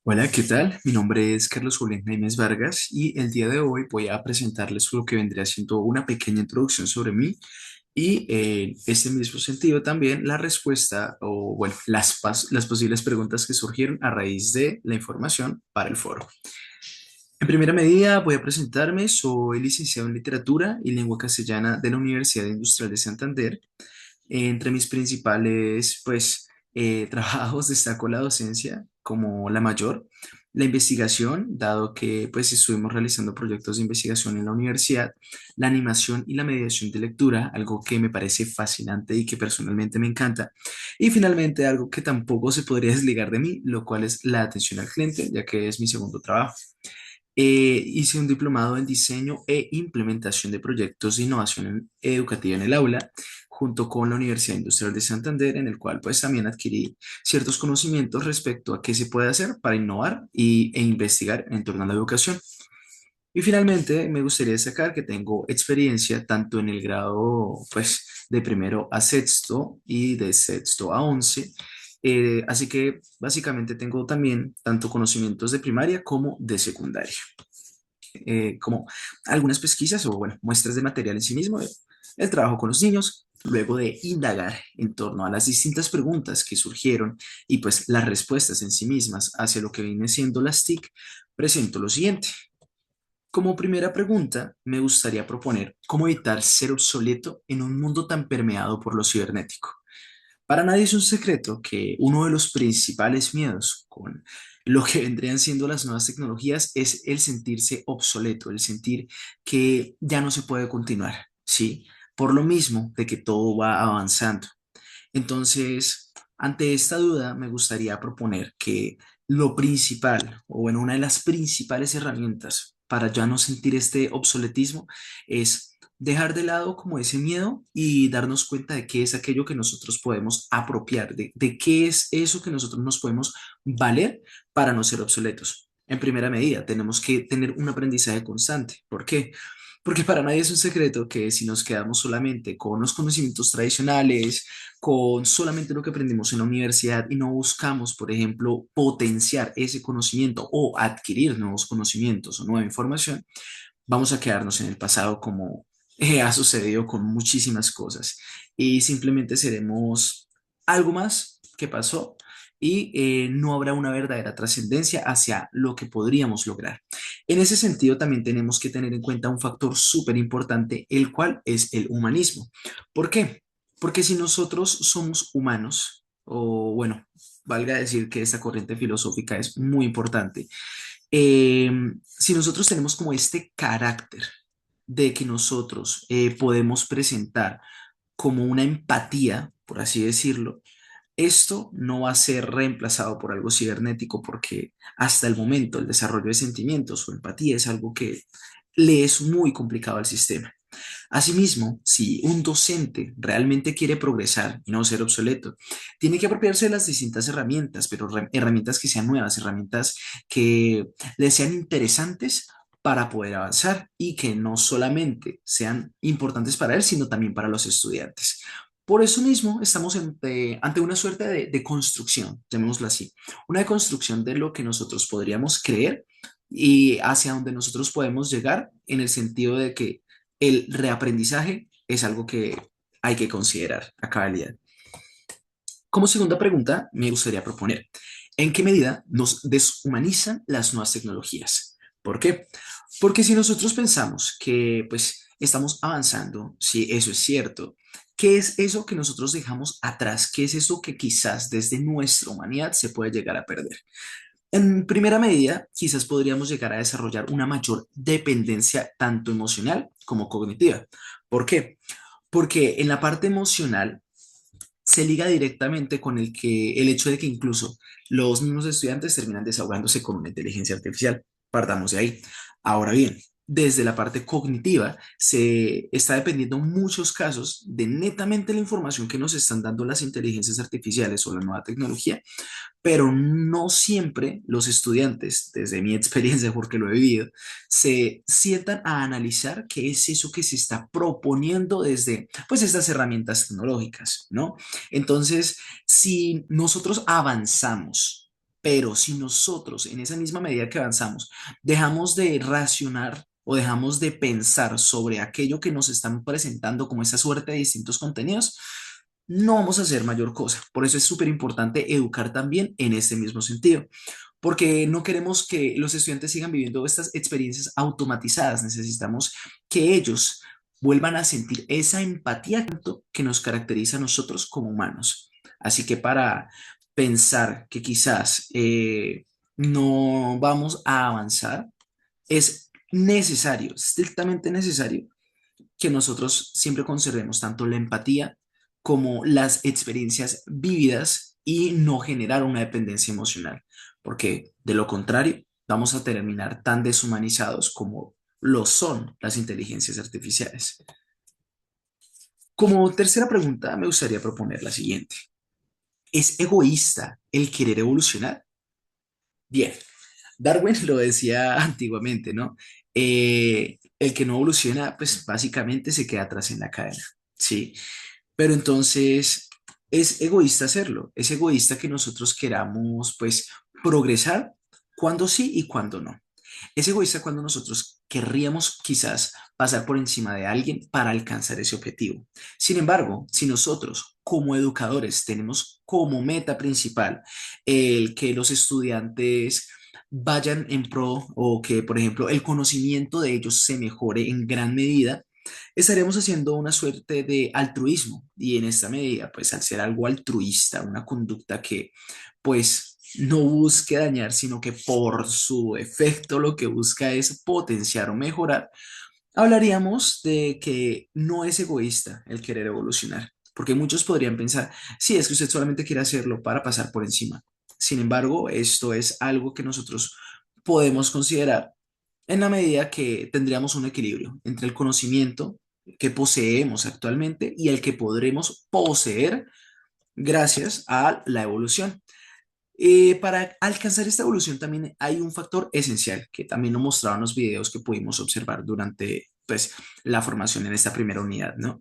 Hola, ¿qué tal? Mi nombre es Carlos Julián Jaimes Vargas y el día de hoy voy a presentarles lo que vendría siendo una pequeña introducción sobre mí y en este mismo sentido también la respuesta o bueno, las posibles preguntas que surgieron a raíz de la información para el foro. En primera medida voy a presentarme, soy licenciado en literatura y lengua castellana de la Universidad Industrial de Santander. Entre mis principales, trabajos destaco la docencia como la mayor, la investigación, dado que pues estuvimos realizando proyectos de investigación en la universidad, la animación y la mediación de lectura, algo que me parece fascinante y que personalmente me encanta, y finalmente algo que tampoco se podría desligar de mí, lo cual es la atención al cliente, ya que es mi segundo trabajo. Hice un diplomado en diseño e implementación de proyectos de innovación educativa en el aula, junto con la Universidad Industrial de Santander, en el cual pues también adquirí ciertos conocimientos respecto a qué se puede hacer para innovar e investigar en torno a la educación. Y finalmente me gustaría destacar que tengo experiencia tanto en el grado de primero a sexto y de sexto a 11. Así que básicamente tengo también tanto conocimientos de primaria como de secundaria, como algunas pesquisas o, bueno, muestras de material en sí mismo, el trabajo con los niños, luego de indagar en torno a las distintas preguntas que surgieron y pues las respuestas en sí mismas hacia lo que viene siendo las TIC, presento lo siguiente. Como primera pregunta, me gustaría proponer cómo evitar ser obsoleto en un mundo tan permeado por lo cibernético. Para nadie es un secreto que uno de los principales miedos con lo que vendrían siendo las nuevas tecnologías es el sentirse obsoleto, el sentir que ya no se puede continuar, ¿sí? Por lo mismo de que todo va avanzando. Entonces, ante esta duda, me gustaría proponer que lo principal, o bueno, una de las principales herramientas para ya no sentir este obsoletismo es dejar de lado como ese miedo y darnos cuenta de qué es aquello que nosotros podemos apropiar, de qué es eso que nosotros nos podemos valer para no ser obsoletos. En primera medida, tenemos que tener un aprendizaje constante. ¿Por qué? Porque para nadie es un secreto que si nos quedamos solamente con los conocimientos tradicionales, con solamente lo que aprendimos en la universidad y no buscamos, por ejemplo, potenciar ese conocimiento o adquirir nuevos conocimientos o nueva información, vamos a quedarnos en el pasado como ha sucedido con muchísimas cosas y simplemente seremos algo más que pasó y no habrá una verdadera trascendencia hacia lo que podríamos lograr. En ese sentido, también tenemos que tener en cuenta un factor súper importante, el cual es el humanismo. ¿Por qué? Porque si nosotros somos humanos, o bueno, valga decir que esta corriente filosófica es muy importante, eh, si nosotros tenemos como este carácter de que nosotros podemos presentar como una empatía, por así decirlo, esto no va a ser reemplazado por algo cibernético porque hasta el momento el desarrollo de sentimientos o empatía es algo que le es muy complicado al sistema. Asimismo, si un docente realmente quiere progresar y no ser obsoleto, tiene que apropiarse de las distintas herramientas, pero herramientas que sean nuevas, herramientas que le sean interesantes para poder avanzar y que no solamente sean importantes para él, sino también para los estudiantes. Por eso mismo estamos ante una suerte de construcción, llamémoslo así, una construcción de lo que nosotros podríamos creer y hacia donde nosotros podemos llegar en el sentido de que el reaprendizaje es algo que hay que considerar a cabalidad. Como segunda pregunta, me gustaría proponer, ¿en qué medida nos deshumanizan las nuevas tecnologías? ¿Por qué? Porque si nosotros pensamos que pues estamos avanzando, si eso es cierto, ¿qué es eso que nosotros dejamos atrás? ¿Qué es eso que quizás desde nuestra humanidad se puede llegar a perder? En primera medida, quizás podríamos llegar a desarrollar una mayor dependencia tanto emocional como cognitiva. ¿Por qué? Porque en la parte emocional se liga directamente con el hecho de que incluso los mismos estudiantes terminan desahogándose con una inteligencia artificial. Partamos de ahí. Ahora bien, desde la parte cognitiva se está dependiendo en muchos casos de netamente la información que nos están dando las inteligencias artificiales o la nueva tecnología, pero no siempre los estudiantes, desde mi experiencia porque lo he vivido, se sientan a analizar qué es eso que se está proponiendo desde pues estas herramientas tecnológicas, ¿no? Entonces, si nosotros avanzamos, Pero si nosotros, en esa misma medida que avanzamos, dejamos de racionar o dejamos de pensar sobre aquello que nos están presentando como esa suerte de distintos contenidos, no vamos a hacer mayor cosa. Por eso es súper importante educar también en este mismo sentido, porque no queremos que los estudiantes sigan viviendo estas experiencias automatizadas. Necesitamos que ellos vuelvan a sentir esa empatía que nos caracteriza a nosotros como humanos. Así que para pensar que quizás no vamos a avanzar, es necesario, estrictamente necesario, que nosotros siempre conservemos tanto la empatía como las experiencias vividas y no generar una dependencia emocional, porque de lo contrario vamos a terminar tan deshumanizados como lo son las inteligencias artificiales. Como tercera pregunta, me gustaría proponer la siguiente. ¿Es egoísta el querer evolucionar? Bien, Darwin lo decía antiguamente, ¿no? El que no evoluciona, pues básicamente se queda atrás en la cadena, ¿sí? Pero entonces es egoísta hacerlo, es egoísta que nosotros queramos, pues, progresar cuando sí y cuando no. Es egoísta cuando nosotros querríamos quizás pasar por encima de alguien para alcanzar ese objetivo. Sin embargo, si nosotros como educadores tenemos como meta principal el que los estudiantes vayan en pro o que, por ejemplo, el conocimiento de ellos se mejore en gran medida, estaremos haciendo una suerte de altruismo y en esta medida, pues al ser algo altruista, una conducta que pues no busque dañar, sino que por su efecto lo que busca es potenciar o mejorar, hablaríamos de que no es egoísta el querer evolucionar, porque muchos podrían pensar, sí, es que usted solamente quiere hacerlo para pasar por encima. Sin embargo, esto es algo que nosotros podemos considerar en la medida que tendríamos un equilibrio entre el conocimiento que poseemos actualmente y el que podremos poseer gracias a la evolución. Para alcanzar esta evolución también hay un factor esencial que también lo mostraron los videos que pudimos observar durante pues, la formación en esta primera unidad, ¿no?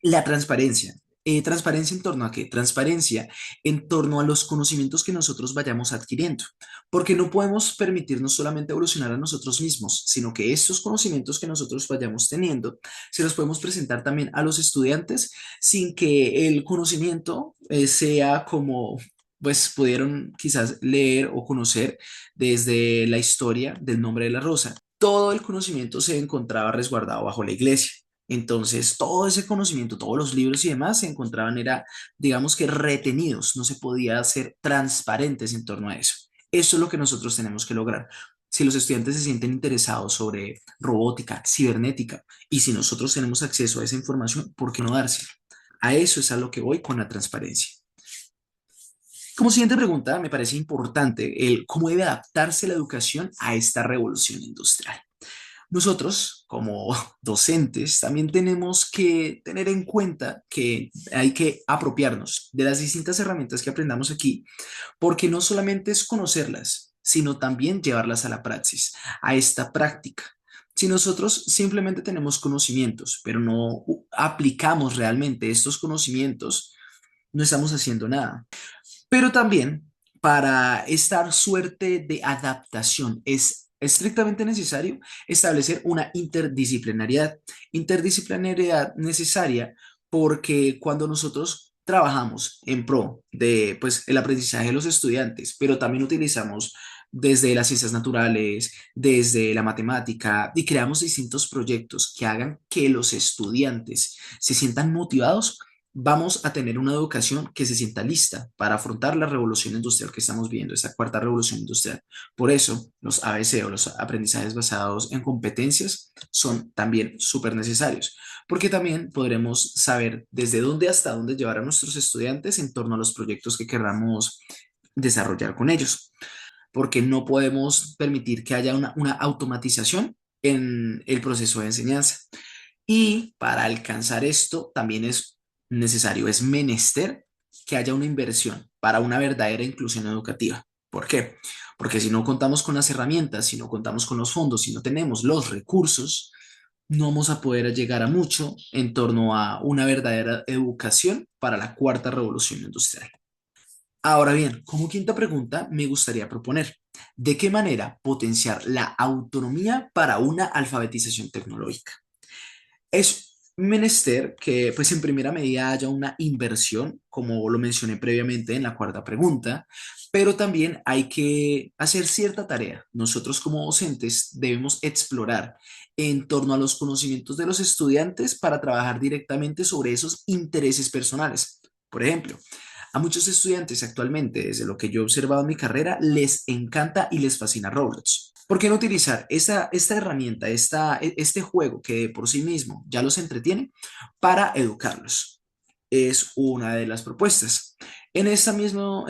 La transparencia. ¿Transparencia en torno a qué? Transparencia en torno a los conocimientos que nosotros vayamos adquiriendo, porque no podemos permitirnos solamente evolucionar a nosotros mismos, sino que estos conocimientos que nosotros vayamos teniendo se los podemos presentar también a los estudiantes sin que el conocimiento sea como pues pudieron quizás leer o conocer desde la historia del nombre de la rosa. Todo el conocimiento se encontraba resguardado bajo la iglesia. Entonces, todo ese conocimiento, todos los libros y demás se encontraban, era, digamos que retenidos, no se podía ser transparentes en torno a eso. Eso es lo que nosotros tenemos que lograr. Si los estudiantes se sienten interesados sobre robótica, cibernética, y si nosotros tenemos acceso a esa información, ¿por qué no dársela? A eso es a lo que voy con la transparencia. Como siguiente pregunta, me parece importante el cómo debe adaptarse la educación a esta revolución industrial. Nosotros, como docentes, también tenemos que tener en cuenta que hay que apropiarnos de las distintas herramientas que aprendamos aquí, porque no solamente es conocerlas, sino también llevarlas a la praxis, a esta práctica. Si nosotros simplemente tenemos conocimientos, pero no aplicamos realmente estos conocimientos, no estamos haciendo nada. Pero también para esta suerte de adaptación es estrictamente necesario establecer una interdisciplinariedad. Interdisciplinariedad necesaria porque cuando nosotros trabajamos en pro de pues, el aprendizaje de los estudiantes, pero también utilizamos desde las ciencias naturales, desde la matemática y creamos distintos proyectos que hagan que los estudiantes se sientan motivados, vamos a tener una educación que se sienta lista para afrontar la revolución industrial que estamos viendo, esta cuarta revolución industrial. Por eso, los ABC o los aprendizajes basados en competencias son también súper necesarios, porque también podremos saber desde dónde hasta dónde llevar a nuestros estudiantes en torno a los proyectos que queramos desarrollar con ellos, porque no podemos permitir que haya una automatización en el proceso de enseñanza. Y para alcanzar esto también es necesario, es menester que haya una inversión para una verdadera inclusión educativa. ¿Por qué? Porque si no contamos con las herramientas, si no contamos con los fondos, si no tenemos los recursos, no vamos a poder llegar a mucho en torno a una verdadera educación para la cuarta revolución industrial. Ahora bien, como quinta pregunta, me gustaría proponer, ¿de qué manera potenciar la autonomía para una alfabetización tecnológica? Es menester que, pues, en primera medida haya una inversión, como lo mencioné previamente en la cuarta pregunta, pero también hay que hacer cierta tarea. Nosotros como docentes debemos explorar en torno a los conocimientos de los estudiantes para trabajar directamente sobre esos intereses personales. Por ejemplo, a muchos estudiantes actualmente, desde lo que yo he observado en mi carrera, les encanta y les fascina Roblox. ¿Por qué no utilizar esta herramienta, este juego que de por sí mismo ya los entretiene para educarlos? Es una de las propuestas. En ese mismo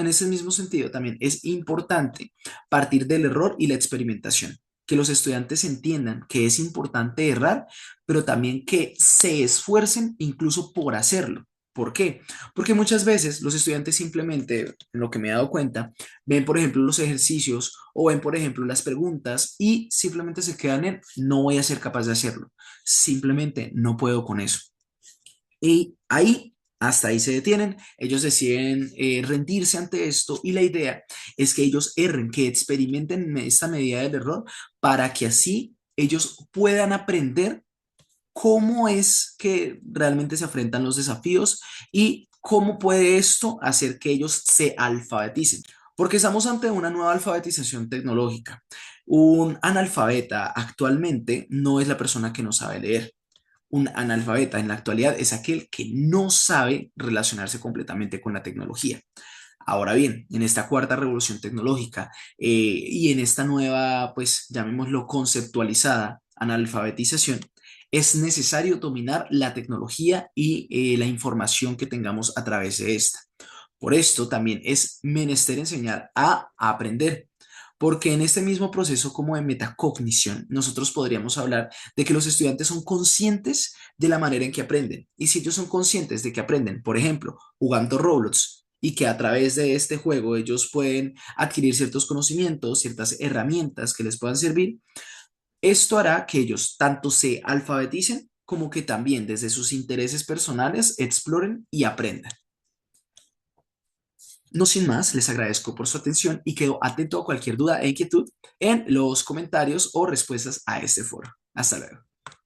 sentido, también es importante partir del error y la experimentación, que los estudiantes entiendan que es importante errar, pero también que se esfuercen incluso por hacerlo. ¿Por qué? Porque muchas veces los estudiantes simplemente, en lo que me he dado cuenta, ven, por ejemplo, los ejercicios o ven, por ejemplo, las preguntas y simplemente se quedan en no voy a ser capaz de hacerlo. Simplemente no puedo con eso. Y ahí, hasta ahí se detienen, ellos deciden rendirse ante esto y la idea es que ellos erren, que experimenten esta medida del error para que así ellos puedan aprender cómo es que realmente se enfrentan los desafíos y cómo puede esto hacer que ellos se alfabeticen. Porque estamos ante una nueva alfabetización tecnológica. Un analfabeta actualmente no es la persona que no sabe leer. Un analfabeta en la actualidad es aquel que no sabe relacionarse completamente con la tecnología. Ahora bien, en esta cuarta revolución tecnológica y en esta nueva, pues llamémoslo conceptualizada analfabetización, es necesario dominar la tecnología y la información que tengamos a través de esta. Por esto también es menester enseñar a aprender, porque en este mismo proceso como de metacognición, nosotros podríamos hablar de que los estudiantes son conscientes de la manera en que aprenden. Y si ellos son conscientes de que aprenden, por ejemplo, jugando Roblox, y que a través de este juego ellos pueden adquirir ciertos conocimientos, ciertas herramientas que les puedan servir, esto hará que ellos tanto se alfabeticen como que también desde sus intereses personales exploren y aprendan. No sin más, les agradezco por su atención y quedo atento a cualquier duda e inquietud en los comentarios o respuestas a este foro. Hasta luego.